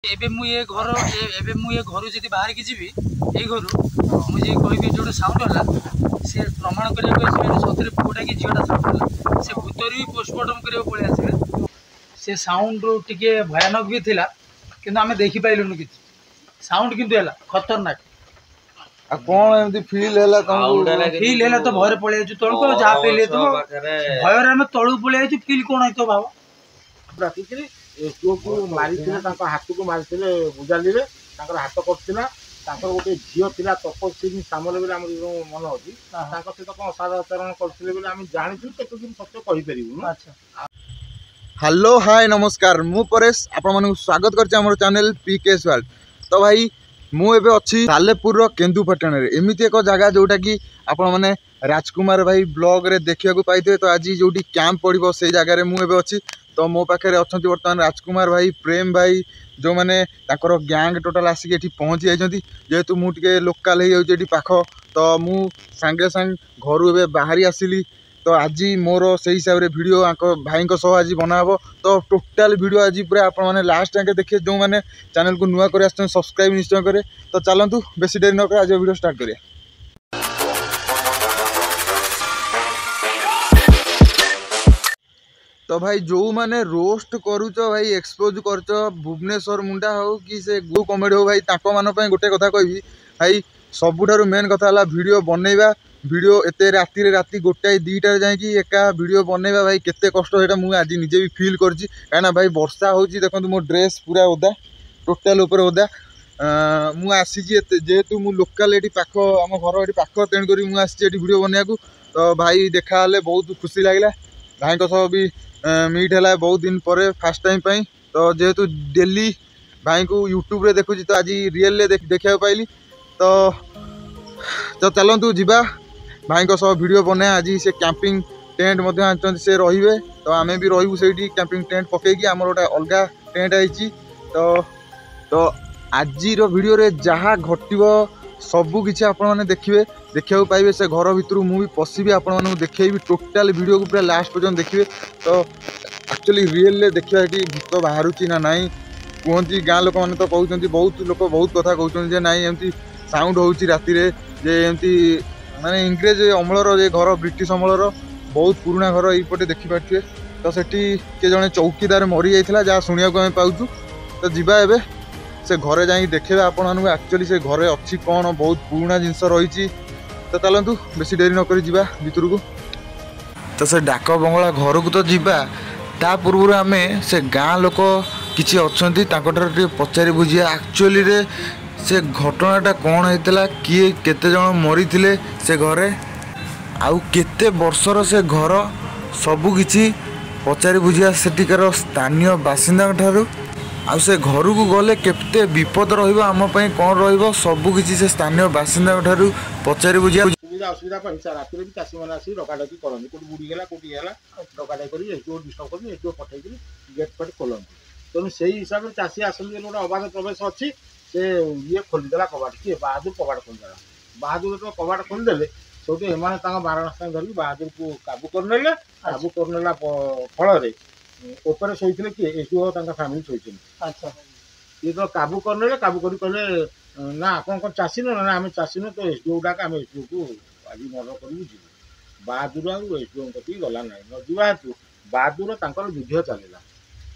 एबे मु ये घर जदि बाहर की जीवी ये घर मुझे कहबी जो साउंड होला से प्रमाण करिया सतरे पुटा कि झीटा साउंड होला से भूतर भी पोस्टमार्टम करिया पळे आसीले से साउंड टिके भयानक भी थिला किंतु आमे देखि पाइलुनु कि साउंड किंतु हैला खतरनाक आ कोन एमती फील हैला तुमको फील हैला तो भयर पळे आजु तळको जा पेले तो भयर हम तळु पळे आजु फील कोन है तो बाबा राखिकरी एसओ को मारिथिले तांका हाथ को मारिथिले बुझालीरे तांकर हाथ कटथिला तांकर गोटे झियो थिला तपस्वी सामले बेले हमर मन होची तांका से तो कोन साधारण करथिले बेले हम जानिछु केतो दिन सत्य कहि परिबु। अच्छा हेलो हाय नमस्कार मु परेश आपण मानक स्वागत करछि हमर चैनल पीकेएस वर्ल्ड। तो भाई मु एबे अछि सालेपुर केन्दुपाटन रे एमिति एक जगह जोटा कि आपण माने राजकुमार भाई ब्लॉग रे देखिया को पाइथे। तो आज जोटी कैंप पड़िबो से जगह रे मु एबे अछि तो मो पाखे अच्छा बर्तमान राजकुमार भाई प्रेम भाई जो मैंने गैंग टोटाल आसिक ये पहुँची जाती जेहेतु मुझे लोकाल हो पाख तो मु सांगे सांग घर ए बाहरी आसिली। तो आज मोर से हिसाब से वीडियो भाई आज बनाब तो टोटाल वीडियो आज पूरा आप लास्ट जाके देखिए जो मैंने चैनल को नुआ कर सब्सक्राइब निश्चय करे। तो चलतु बेसी देरी न आज वीडियो स्टार्ट करिए। तो भाई जो मैंने रोस्ट करुच भाई एक्सपोज कर भुवनेश्वर मुंडा हो कि से गो कमेडी हो भाई ताको मान पे गोटे कथा कहबी भाई सबुठारु मेन कथा है वीडियो बनैबा वीडियो एते राति गोटाए दुईटार जाकि एका वीडियो बनैबा भाई केते कष्ट है मुझे आज निजे भी फील करछि कहीं भाई वर्षा हो देखो मो ड्रेस पूरा ओदा टोटाल ऊपर ओदा मु आसी जेहेतु मु लोकाल ये पाख आम घर ये पाख तेणुक मुझे वीडियो बनवाक। तो भाई देखा बहुत खुशी लगे भाई सह भी मीट है बहुत दिन पर फास्ट टाइम पाई। तो जेहेतु डेली भाई को यूट्यूब रे देखुची तो आज रियल देखा पाइली। तो चलतु जीवा भाई सह वीडियो बना आज से कैंपिंग टेंट आनी से रे तो आम भी रू से कैंपिंग टेंट पकईकि आम गोटे अलग टेंट आई। तो आज वीडियो रे जहाँ घटो सबू किसी आपण मैंने देखिए देखा पाइबे से घर भितर मुझे पशिबी आपण देखी टोटाल वीडियो को पूरा लास्ट पर्यटन देखिए। तो एक्चुअली रियल देखा ये भूत बाहर ना नाई कहती गाँ लोक मैंने तो कहते बहुत लोग बहुत कथा कहते नाई एमती साउंड होची राति रे जे एमती माने इंग्रेज अमलर जे घर ब्रिटिश अमलर बहुत पुराना घर यपटे देखिपे। तो सेठी के जड़े चौकीदार मरी जाता जहाँ शुणा को पाऊँ। तो जीवा एबे से घरे जाई देखेबा आपण एक्चुअली से घरे अच्छी कौन बहुत पुराना जिनस रही। तो चलतु बेसी डेरी नक जीवा भितर को। तो से डाक बंगला घर को तो जीवा ता पूर्व आम से गाँ लोक किसी अच्छा पचारि बुझिया एक्चुअली रे से घटनाटा कौन होता किए केते जन मरी थे से घरे आउ केते वर्षर से घर सबू किसी पचारि बुझिया सेठिकार स्थानीय बासिंदा ठारू आ से घर को गले केते विपद रम कौन रबू किसी से स्थानीय बासिंदा ठारू पचारि बुझिया सुविधा असुविधा पर रात भी चाषी मैंने आसी डकाडकी करते कौट बुड़ीगला कौटी है डकाडकी कर डिस्टर्ब कर पठे गेट फेट खोलती। तेणु से हिसाब से चाषी आसते गोटे अबाध प्रवेश अच्छी से ये खोलीदेला कबाट किए बहादुर कबाट खोलीदेला बहादुर जो कबाट खोलीदे सब एमाने बारणास्ता धरिक बहादुर को काबू करनेला फल ऊपर शोते किए एसओ फैमिली शोचे। अच्छा ये तो काबू करने काबू कर कहले ना आप चाषी न ना आम चाषी न तो एसडीओ डाक आम एसडीओ को आज मर्डर कर बहादुर आसडीओ कति गला ना न जा हेतु बहादुर युद्ध चलला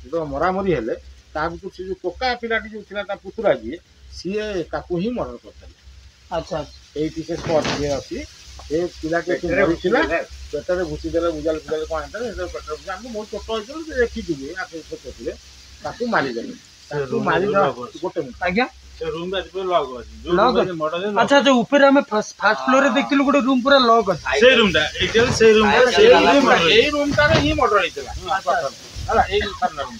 जो मरामरी हेले से जो टोका पिलाटी जो था पुतुरा जी सी ही मर्डर करते। अच्छा ये से स्पट ये अच्छी से पिलाटी मरी पेटे भूसीदे बुझाल फुजाल कौन पेटे आम बहुत छोट होते देखी आठ मारिदे मारी गोटे आज्ञा अच्छा अच्छा ऊपर हमें फर्स्ट फ्लोर देखिलु गोटे रूम पूरा लॉक अछि से रूमटा से रूमटा रे ही मर्डर होइतला।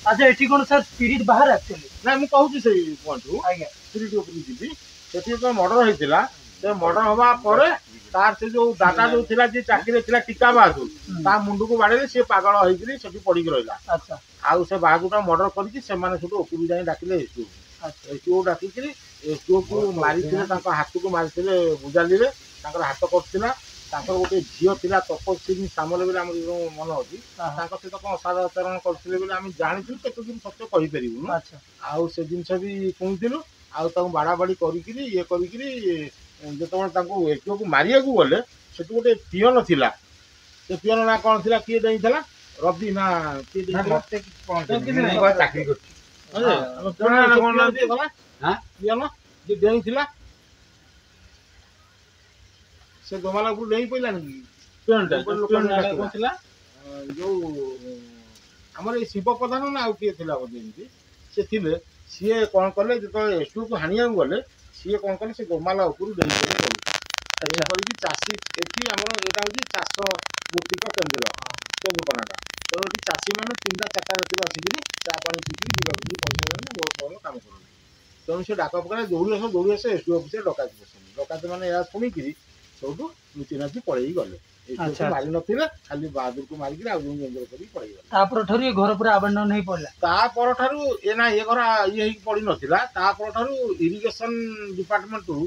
अच्छा एठी कोन सर स्पिरिट बाहर एक्चुअली ना मु कहू से पॉइंट आज्ञा स्पिरिट ऊपर जीबी सेठी तो मर्डर होइतला से मर्डर होबा परे तार से जो दादा जो थिला जे चाकरी थिला टिका बहादुर ता मुंडू को बाड़े से पागल होइकरी सेठी पड़ी रहला। अच्छा आउ से बहादुर मर्डर करके से माने सेठी ऊपर जाई डाकिले एसओ एसओ डाकिकरी एसओ को मारिथिले हाथ को मारिथिले बुझाली रे हाथ कटथिला ତାଙ୍କର ଗୋଟେ ଝିଅ ଥିଲା ତପସ୍ୱିନୀ ସାମଲ ବୋଲି ଆମର ଯେଉଁ ମନେ ଅଛି ତାଙ୍କ ସହିତ କ'ଣ ଅସଦାଚରଣ କରିଥିଲେ ବୋଲି ଆମେ ଜାଣିଛୁ, କେତେ ଦିନ ସତ୍ୟ କହିପାରିବୁନୁ। ଆଉ ସେ ଜିନିଷ ବି ଶୁଣିଥିଲୁ। ଆଉ ତାଙ୍କୁ ବାଡ଼ାବାଡ଼ି କରିକିରି ଇଏ କରିକିରି ଯେତେବେଳେ ତାଙ୍କୁ ଏଠିକୁ ମାରିବାକୁ ଗଲେ ସେଠି ଗୋଟେ ପିଅନ ଥିଲା। ସେ ପିଅନ ନା କ'ଣ ଥିଲା, କିଏ ଦେଇଥିଲା? ରବି ନା କିଏ ଦେଇଥିଲା? ଚାକିରି କରିଛି ପିଅନ ଯିଏ ଡେଇଁଥିଲା ସେ ଦୋମାଲା ଉପରୁ ଡେଇଁ ପଇଲାନି କି? ଥିଲା ଯୋଉ ଆମର ଏଇ ଶିବ ପ୍ରଧାନ ନା ଆଉ କିଏ ଥିଲା ବୋଧେ ଏମିତି ସେ ଥିଲେ। ସିଏ କ'ଣ କଲେ, ଯେତେବେଳେ ଏସ୍ଟୁକୁ ହାଣିବାକୁ ଗଲେ ସିଏ କ'ଣ କଲେ, ସେ ଦୋମାଲା ଉପରୁ ଡେଇଁ ପଡ଼ି ଗଲେ। କରିକି ଚାଷୀ ଏଠି ଆମର ଏଇଟା ହେଉଛି ଚାଷ ମୂର୍ତ୍ତିକ କେନ୍ଦ୍ର କେନ୍ଦ୍ରପଡ଼ାଟା। ତେଣୁ ଏଠି ଚାଷୀମାନେ 3ଟା 4ଟା ରାତିରେ ଆସିକିରି ଚା ପାଣି ପିଇକିରି ବିଲ ପଇସା ଦେଲେ ବହୁତ ଭଲ କାମ କରନ୍ତି। ତେଣୁ ସେ ଡାକ ପକାରେ ଦୌଡ଼ି ଆସ ଏସ୍ଡି ଅଫିସରେ ଡକାୟତି ବସନ୍ତି। ଡକାୟତି ମାନେ ଏହା ଶୁଣିକିରି ସବୁଠୁ ଲୁଚି ନାଚି ପଳେଇ ଗଲେ। ମାରି ନଥିଲେ, ଖାଲି ବାହାଦୁରକୁ ମାରିକିରି ଆଉ ଜଣଙ୍କୁ ଏଞ୍ଜୟ କରିକି ପଳେଇ ଗଲେ। ତାପରଠାରୁ ଏ ଘର ପୁରା ଆବାଣ୍ଡନ ହେଇ ପଡ଼ିଲା। ତାପରଠାରୁ ଏ ଘର ଇଏ ହେଇକି ପଡ଼ିନଥିଲା। ତାପରଠାରୁ ଇରିଗେସନ୍ ଡିପାର୍ଟମେଣ୍ଟରୁ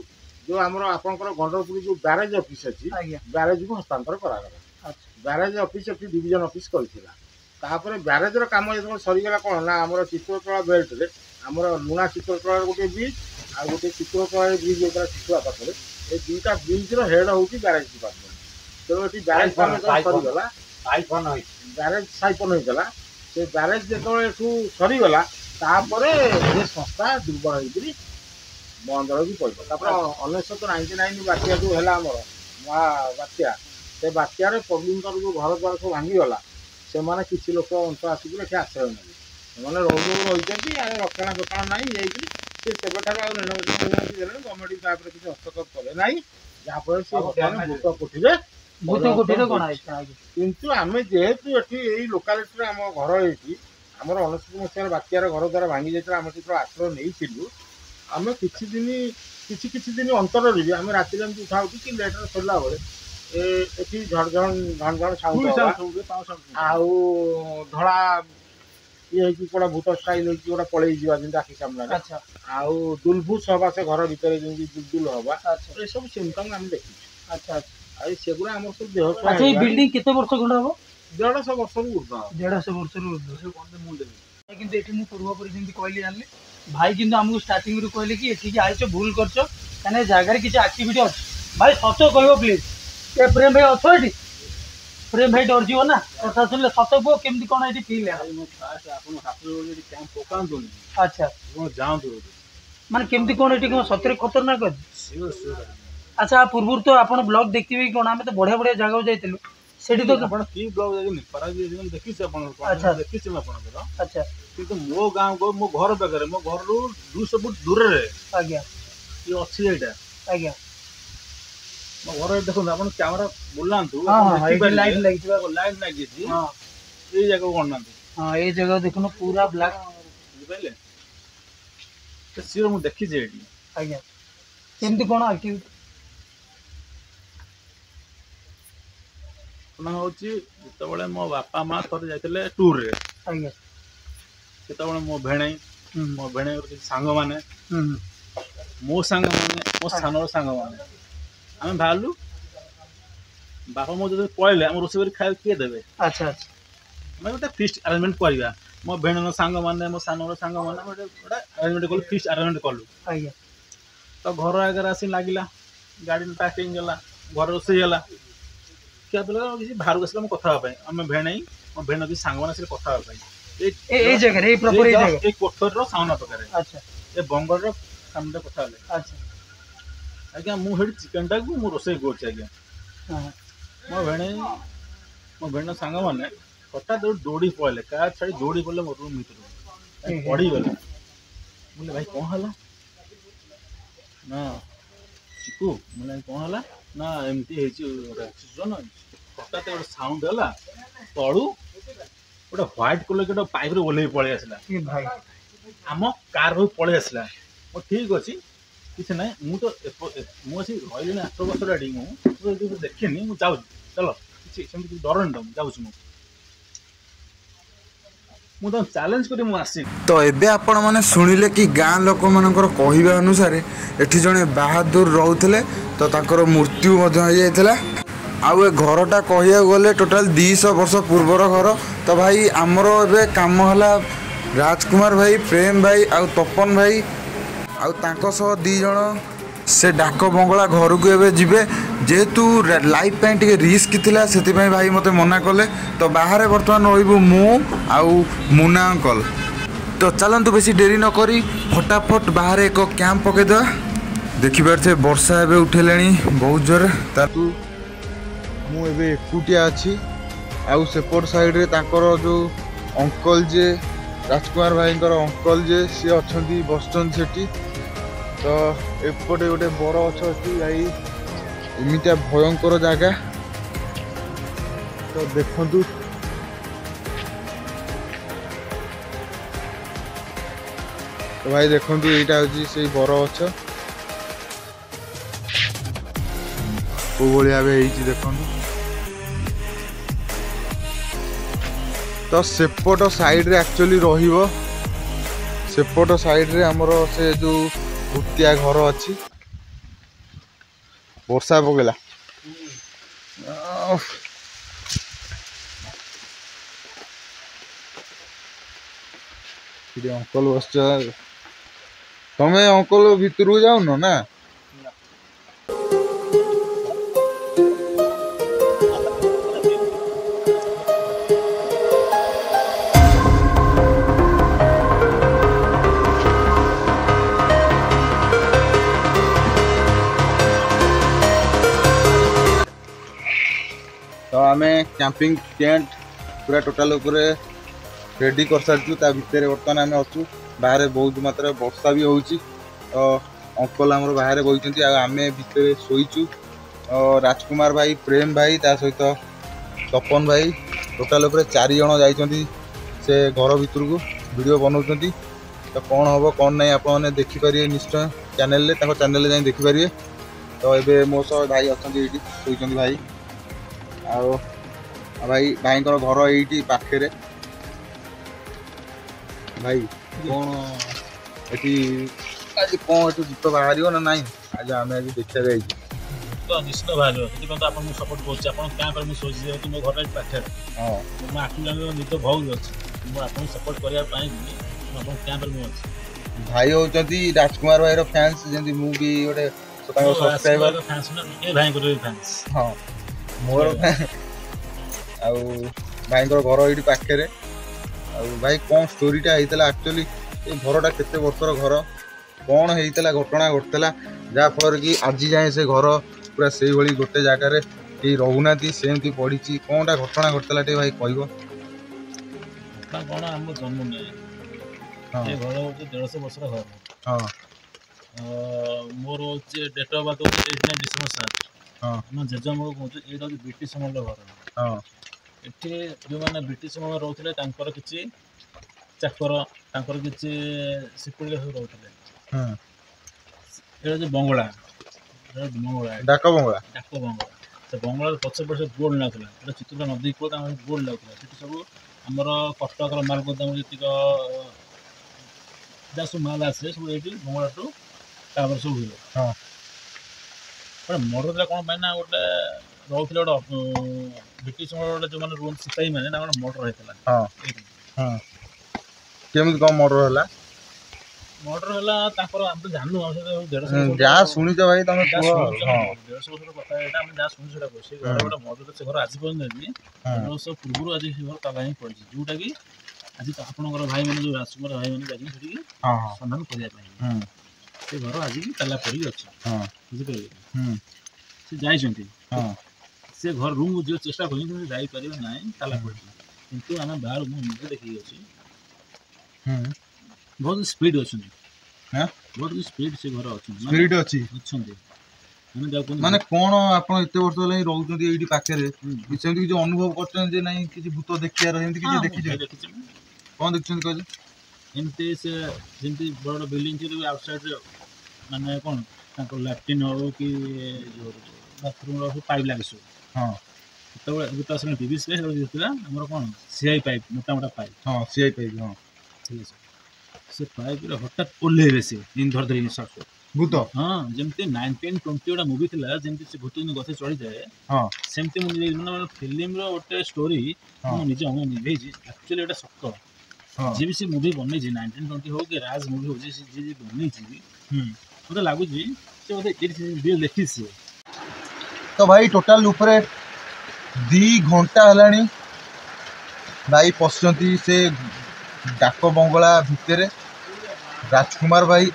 ଯେଉଁ ଆମର ଆପଣଙ୍କର ଗଣ୍ଡରପୁର ଯେଉଁ ବ୍ୟାରେଜ ଅଫିସ୍ ଅଛି, ବ୍ୟାରେଜକୁ ହସ୍ତାନ୍ତର କରାଗଲା। ବ୍ୟାରେଜ ଅଫିସ୍ ଏଠି ଡିଭିଜନ ଅଫିସ୍ କରିଥିଲା। ତାପରେ ବ୍ୟାରେଜର କାମ ଯେତେବେଳେ ସରିଗଲା କ'ଣ ନା, ଆମର ଚିତ୍ରକଳା ବେଲ୍ଟରେ ଆମର ଲୁଣା ଚିତ୍ରକଳାର ଗୋଟେ ବ୍ରିଜ୍ ଆଉ ଗୋଟେ ଚିତ୍ରକଳା ବ୍ରିଜ୍ ହେଇଥିଲା ଚିତ୍ରା ପାଖରେ। ଏ 2ଟା ବ୍ରିଜ୍ର ହେଡ୍ ହେଉଛି ବ୍ୟାରେଜ ଡିପାର୍ଟମେଣ୍ଟ। ତେଣୁ ଏଠି ବ୍ୟାରେଜ କାମ ଯେତେବେଳେ ସରିଗଲା, ବ୍ୟାରେଜ ସାଇପନ ହେଇଥିଲା। ସେ ବ୍ୟାରେଜ ଯେତେବେଳେ ଏଠୁ ସରିଗଲା ତାପରେ ଏ ସଂସ୍ଥା ଦୁର୍ବଳ ହେଇକିରି ବନ୍ଦ ରହିକି ପଡ଼ିବ। ତାପରେ 1999 ବାତ୍ୟା ଯେଉଁ ହେଲା ଆମର ମହାବାତ୍ୟା, ସେ ବାତ୍ୟାରେ ପବ୍ଲିକଙ୍କର ଯେଉଁ ଘର ଦ୍ୱାର ସବୁ ଭାଙ୍ଗିଗଲା, ସେମାନେ କିଛି ଲୋକ ଅଂଶ ଆସିକିରି ଏଠି ଆଶ୍ରୟ ନେଲେ। ସେମାନେ ରହିଛନ୍ତି, ରକ୍ଷଣାବେକ୍ଷଣ ନାହିଁ ହେଇକିରି ସେ ସେବେଠାରୁ ଆଉ ଦେଲେଣି। ଗଭର୍ଣ୍ଣମେଣ୍ଟ ତାପରେ କିଛି ହସ୍ତକ୍ଷେପ କଲେ ନାହିଁ, ଯାହାଫଳରେ ସେ ଭୂତ କୋଠିରେ କିନ୍ତୁ ଆମେ ଯେହେତୁ ଏଠି ଏଇ ଲୋକାଲିଟିରେ ଆମ ଘର ହେଇଛି, ଆମର 19 ମସିହାରେ ବାତ୍ୟାର ଘର ଦ୍ୱାରା ଭାଙ୍ଗି ଯାଇଥିଲା, ଆମେ ସେଠି ଆଶ୍ରୟ ନେଇଥିଲୁ। ଆମେ କିଛି ଦିନ ଅନ୍ତରରେ ବି ଆମେ ରାତିରେ ଏମିତି ଉଠାଉଛୁ କି ଲେଟ୍ରେ ସରିଲା ବେଳେ ଏଠି ଝଣଝଣ ସାଉଣ୍ଡ ଆଉ ଧଳା ଇଏ ହେଇକି କୋଉଟା ଭୂତ ଷ୍ଟାଇଲ ହେଇକି ଗୋଟେ ପଳେଇ ଯିବା ଯେମିତି ଆଖି ସାମ୍ନାରେ, ଆଉ ଦୁଲଭୁସ ହବା ସେ ଘର ଭିତରେ ଯେମିତି ଦୁଲଦୁଲ ହବା, ଏସବୁ ସିମ୍ପଟମ୍ ଆମେ ଦେଖିଛୁ। ଆଉ ସେଗୁଡ଼ା ଆମର ସବୁ ଦେହ। ବିଲ୍ଡିଂ କେତେ ବର୍ଷ ଖଣ୍ଡେ ହବ? 150 ବର୍ଷରୁ ଉର୍ଦ୍ଧ୍ୱ। 150 ବର୍ଷରୁ ଉର୍ଦ୍ଧ୍ୱ। କିନ୍ତୁ ଏଠି ମୁଁ ପୂର୍ବପରି ଯେମିତି କହିଲି ଜାଣିଲି, ଭାଇ କିନ୍ତୁ ଆମକୁ ଷ୍ଟାର୍ଟିଂରୁ କହିଲେ କି ଏଠିକି ଆଇଛ ଭୁଲ କରିଛ, କାହିଁକିନା ଏ ଜାଗାରେ କିଛି ଆକ୍ଟିଭିଟି ଅଛି। ଭାଇ ସତ କହିବ ପ୍ଲିଜ୍, ଏ ପ୍ରେମ ଭାଇ ଅଛ ଏଠି? ପ୍ରେମ ଭାଇ ଡରିଯିବ ନା କଥା ଶୁଣିଲେ। ସତ କୁହ, କେମିତି କ'ଣ ଏଠି ଫିଲ୍ ହେଲା? ଆଚ୍ଛା, ମାନେ କେମିତି କ'ଣ ଏଠି କ'ଣ ସତରେ ଖତରନାକ ଅଛି? ଆଚ୍ଛା, ପୂର୍ବରୁ ତ ଆପଣ ବ୍ଲଗ ଦେଖିଥିବେ କି କ'ଣ? ଆମେ ତ ବଢ଼ିଆ ବଢ଼ିଆ ଜାଗାକୁ ଯାଇଥିଲୁ। ସେଠି ତ ଆପଣ କି ବ୍ଲଗ ଯାଇଛନ୍ତି? ଦେଖିଛି ଆପଣଙ୍କର। ଦେଖିଛି ମୁଁ ଆପଣଙ୍କର। ଆଚ୍ଛା, କିନ୍ତୁ ମୋ ଗାଁ ମୋ ଘର ପାଖରେ, ମୋ ଘରରୁ 200 ଫୁଟ ଦୂରରେ ଆଜ୍ଞା ଇଏ ଅଛି ଏଇଟା। ଆଜ୍ଞା, ମୋ ଘର ଦେଖନ୍ତୁ, ଆପଣ କ୍ୟାମେରା ବୁଲାନ୍ତୁ, ଲାଇଟ୍ ଲାଗିଛି, ଲାଇଟ୍ ଲାଗିଛି। ଏଇ ଜାଗାକୁ ଗଣନାହାନ୍ତି। ହଁ, ଏଇ ଜାଗା ଦେଖୁନ ପୁରା ବ୍ଲାକ୍, ବୁଝିପାରିଲେ? ସିଏ ମୁଁ ଦେଖିଛି ଏଇଠି। ଆଜ୍ଞା, କେମିତି କ'ଣ ଆକ୍ଟିଭିଟି ହଉଛି? ଯେତେବେଳେ ମୋ ବାପା ମା ଥରେ ଯାଇଥିଲେ ଟୁର୍ରେ, ଆଜ୍ଞା, ସେତେବେଳେ ମୋ ଭେଣେଇର କିଛି ସାଙ୍ଗମାନେ, ମୋ ସାଙ୍ଗମାନେ, ମୋ ସାନର ସାଙ୍ଗମାନେ, ଆମେ ବାହାରିଲୁ। ବାପା ମୋ ଯଦି ପଳେଇଲେ, ଆମ ରୋଷେଇ କରି ଖାଇବାକୁ କିଏ ଦେବେ? ଆଚ୍ଛା, ଆମେ ଗୋଟେ ଫିଷ୍ଟ ଆରେଞ୍ଜମେଣ୍ଟ କରିବା। ମୋ ଭେଣର ସାଙ୍ଗମାନେ, ମୋ ସାନର ସାଙ୍ଗମାନେ ଗୋଟେ ଆରେଞ୍ଜମେଣ୍ଟ କଲୁ, ଫିଷ୍ଟ ଆରେଞ୍ଜମେଣ୍ଟ କଲୁ। ଆଜ୍ଞା, ତ ଘର ଆଗରେ ଆସି ଲାଗିଲା, ଗାଡ଼ି ପାର୍କିଂ ହେଲା, ଘର ରୋଷେଇ ହେଲା। ଖିଆ ପିଲା କିଛି ବାହାରକୁ ଆସିଲା ମୁଁ କଥା ହେବା ପାଇଁ, ଆମେ ଭେଣେଇ ମୋ ଭେଣ କିଛି ସାଙ୍ଗମାନେ ଆସିଲେ କଥା ହେବା ପାଇଁ ଏଇ ଜାଗାରେ, ଏଇ କୋଠରୀର ସାମନା ପାଖରେ, ଏ ବଙ୍ଗଳର ସାମନାରେ କଥା ହେଲେ। ଆଜ୍ଞା, ମୁଁ ସେଠି ଚିକେନଟାକୁ ମୁଁ ରୋଷେଇ କରୁଛି। ଆଜ୍ଞା, ମୋ ଭେଣର ସାଙ୍ଗମାନେ ହଠାତ୍ ଦୌଡ଼ି ପଳେଇଲେ, କାର୍ ଛାଡ଼ି ଦୌଡ଼ି ପଡ଼ିଲେ ମୋ ରୁମ୍ ଭିତରକୁ, ପଡ଼ିଗଲେ। ବୋଲେ ଭାଇ କ'ଣ ହେଲା? ନା ଚିକୁ, ବୋଲେ କ'ଣ ହେଲା? ନା ଏମିତି ହେଇଛି। ହଠାତ୍ ଗୋଟେ ସାଉଣ୍ଡ ହେଲା, ତଳୁ ଗୋଟେ ହ୍ୱାଇଟ୍ କଲର୍ ଗୋଟେ ପାଇପ୍ରେ ଓହ୍ଲେଇ ପଳେଇ ଆସିଲା, ଆମ କାର୍ରୁ ପଳେଇ ଆସିଲା। ମୁଁ ଠିକ୍ ଅଛି, କିଛି ନାହିଁ, ମୁଁ ଆସି ରହିଲିଣି 8 ବର୍ଷ ଗାଡ଼ି, ମୁଁ ଦେଖିନି, ମୁଁ ଯାଉଛି, ଚାଲ, କିଛି ସେମିତି କିଛି ଡରନି ତ, ମୁଁ ଯାଉଛି। ମୁଁ ତାଙ୍କୁ ଚ୍ୟାଲେଞ୍ଜ କରି ମୁଁ ଆସିନି। ତ ଏବେ ଆପଣମାନେ ଶୁଣିଲେ କି ଗାଁ ଲୋକମାନଙ୍କର କହିବା ଅନୁସାରେ ଏଠି ଜଣେ ବାହାଦୁର ରହୁଥିଲେ, ତ ତାଙ୍କର ମୃତ୍ୟୁ ମଧ୍ୟ ହେଇଯାଇଥିଲା। आउ ए घरटा कहिया गले टोटाल 200 वर्ष पूर्वर घर। तो भाई आमर ए काम है राजकुमार भाई, प्रेम भाई आउ तपन भाई आउ तांको सह 2 जण से डाक बंगला घर को एवं जीवे। जेहेतु लाइफ टे रिस्क थिला से भाई मते मना कले। तो बाहर बर्तमान रही मु आउ मुना अंकल। तो चलतु बेसी डेरी न करी फटाफट बाहर एक कैंप पकईदे। देखिपारे वर्षा एवं उठेले बहुत जोर। तातु मुझे एकुटिया अच्छी आउ सेपट साइड रे तांकर जो अंकल जे राजकुमार भाई अंकल जे सी अच्छा बसचन सेठी। तो एपटे गोटे बर गछ अच्छी भाई एमितिया भयंकर जगह। तो देखु तो भाई देखु यहाँ हूँ से बर गछ को भाव देखु। तो सेपट साइड रे एक्चुअली रहिबो सेपट साइड रे हमर से जो भूतिया घर अच्छी। वर्षा पकेला अंकल बस तमें अंकल भितर जाऊन ना। तो आम कैंपिंग टेंट पूरा टोटाल रेडी कर सारी भितर बर्तमान आम अच्छु। बाहर बहुत मात्रा वर्षा भी हो। तो अंकल आम बाहर बही आम भितर शोचु। राजकुमार भाई, प्रेम भाई ता सहित तपन भाई टोटाल 4 जण जाइछंती से घर भितर को वीडियो बनाउछंती। तो कौन हम कौन नहीं आपने देखिपारे निश्चय चैनल जाए देखिपारे। तो ये मो सह भाई अच्छा शोचंती भाई आओ भाई भाई घर ये पाखे भाई कौन आज कौन गीत बाहर ना ना आज आम आज देखा जाए। तो निश्चित बाहर आपको सपोर्ट कर सोची मो घर पाखे हाँ मो आखिर निज बहुत अच्छी मुझे सपोर्ट करने भाई होती राजकुमार भाई फैंस जमी मुझे गोटे सब्सक्राइबर हाँ मोर आउ भाई घर ये पाखे भाई कौन स्टोरीटा होता एक्चुअली ये घरटा केते वर्षर घर कौन होता घटना घटला जहाँफल कि आज जाए से घर पूरा से भाई गोटे जगार कहीं रोना सेमती पड़ी कौनटा घटना घटला टे भाई कह कौन आम जन्म नहीं घर हूँ 150 वर्ष घर हाँ मोर हूँ डेट अफ बर्थ 29 डिसेम्बर 7 हाँ मैं जेजम कहूँ ये ब्रिटिश समय घर हाँ ये जो मैंने ब्रिटिश समय रोते किसी चाकर किसी सिक्योरिटी सब रोते ये बंगला बंगला डाक बंगला से बंगला पछ पछ बोर्ड लगुला चित्रा नदी कूल बोर्ड लगुला सब आमर कटकर माल गोदाम जी जहाँ सब माल आसे सब ये बंगला टू तापर सब हुए हाँ गोटे मर्डर कौन पाइना गोटे रोते गोटे ब्रिटिश गोटे जो मैंने रूम सिपाही मैंने मर्डर होता हाँ हाँ केमती कौन मर्डर है मर्डर है आम तो जानू जहाँ शुणी भाई तुम 150 वर्ष कथा यहाँ जहाँ शुणी से घर गोटे मर्डर से घर आज पर्यटन वर्ष पूर्व आज घर ताला ही पड़ी जोटा कि आज आपंकर भाई मैंने जो राजकुमार भाई मैंने जाइए संधान करने से घर आज भी ताला पड़ी अच्छे बुझिपारे से जाइए से घर रूम जो चेष्टा कर ना ताला पड़ी किंतु आम बाहर मुझे देखिए अच्छी बहुत स्पीड अच्छी बहुत स्पीड से घर स्पीड अच्छी माने कौन आप एत वर्ष रोचे पाखे सेमती किसी अनुभव कर ना कि भूत देखिए देखी कौन देखते कहले एमती से जमी बड़ बिल्डिंग आउटसाइड माने कौन लैट्रिन हो कि बाथरूम पाइप लगे सब हाँ जो टीवी स्पेस आम कौन सीआई पाइप मोटा मोटा पाइप हाँ सीआई पाइप हाँ ठीक है से पाइप हठात ओल्हे से धरधरी सब भूत हाँ जमती 1920 गोटे मुवी थिला जमती से भूत दिन गछ चढ़ी जाए हाँ सेमती माने फिल्म रो गोटे स्टोरी हाँ। मु निजे अनु निभेजी एक्चुअली एटा सत्य हाँ जे भी से मूवी बनै छी 1920 हो के राज मूवी हो जे जे बनै छी मते लागु छी से मते रियल देखि छी। तो भाई टोटाल ऊपर 2 घंटा हलानी भाई पशुंती से डाक बंगला भितर राजकुमार भाई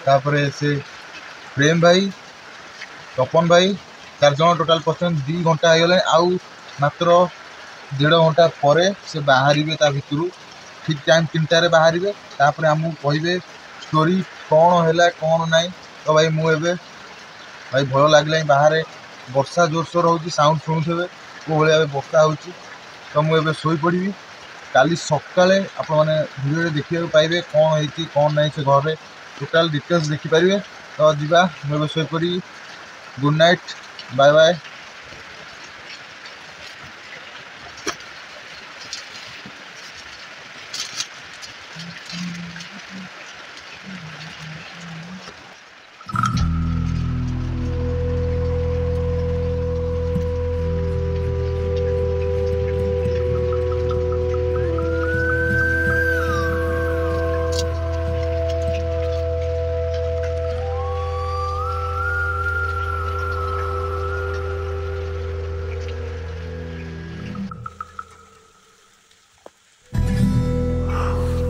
तापर से प्रेम भाई तपन भाई 4 जन टोटाल पशुंत 2 घंटा हो आउ मात्र 1.5 घंटा पर से बाहर भितर ठीक टाइम 3टारे बाहर तापर आमको कहे स्टोरी कौन है कौन नाई। तो भाई मुझे भाई भल लगे बाहर वर्षा जोरसोर हो साउंड शुणुवे को भाई वर्षा हो तो मुझे शोई पड़ी काली सकाले आपण मैंने भिडियो देखा पाइबे कौन है कौन ना से घर टोटाल डिटेल्स देखिपारे। तो जीवा मुझे शोई पड़ी। Good night bye bye.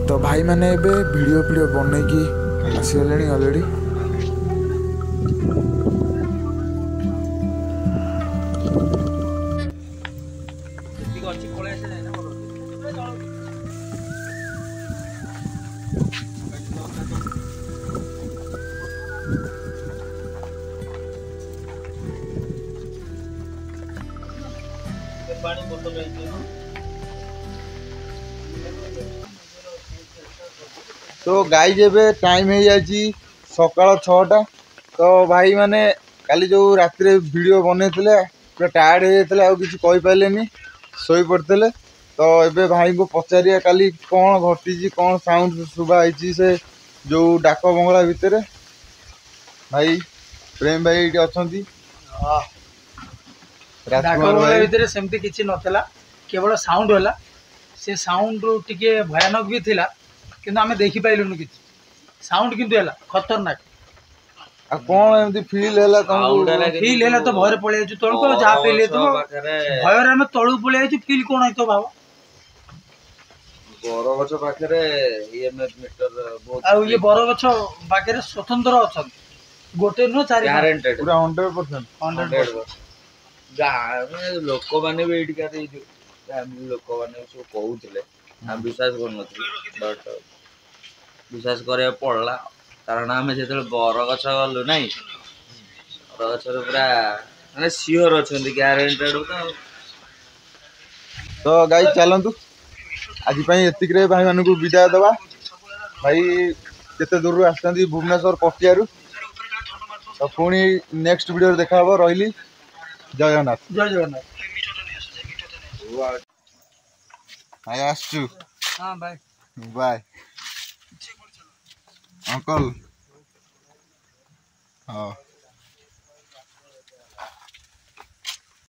तो भाई मैंने वीडियो बनई आसीगले अलरेडी। तो गाइज एबे टाइम हो जाए सकाल 6टा। तो भाई मैंने काली जो रात वीडियो बने पूरा टायर्ड हो जाते आ किसी कहींपारे शोई पड़ते। तो एबे भाई को पचारिया काली कौन घटी कौन साउंड शुभाई से जो डाक बंगला भितर भाई प्रेम भाई ये अच्छा भितर सेमती किसी नथिला केवल साउंड होला से साउंड टिके भयानक भी थिला किंतु आमे देखि पाइलुनु कि साउंड किंतु हैला खतरनाक। आ कौन एमती फील हैला तुमको? फील हैला तो भयर पळे आइछु तळको जा पेले तो भयर आमे तळु पळे आइछु फील कोन आइतो बाबा बरगछ पाखरे ईएमएफ मीटर बहुत आ ये बरगछ पाखरे स्वतंत्र अछन गोटे नो चारि गारंटेड पूरा 100% 100% गाँ लोक माने भी एठी करे फैमिली लोक माने सब कहउथिले हम विश्वास करनथि बट विश्वास करे पड़ला कारण आमे जेते बरगछ गलु नाही बरगछ पूरा माने सियोर अछंती गारंटेड तो। तो गाइस चलतु आज एतिक भाई मान को विदाय दवा। भाई केते दूर आसती भुवनेश्वर पटियारू। तो पुणी नेक्स्ट वीडियो देखा रही। जय जगन्नाथ जय जगन्नाथ। भाई आसचु। हां भाई बाय अंकल। हाँ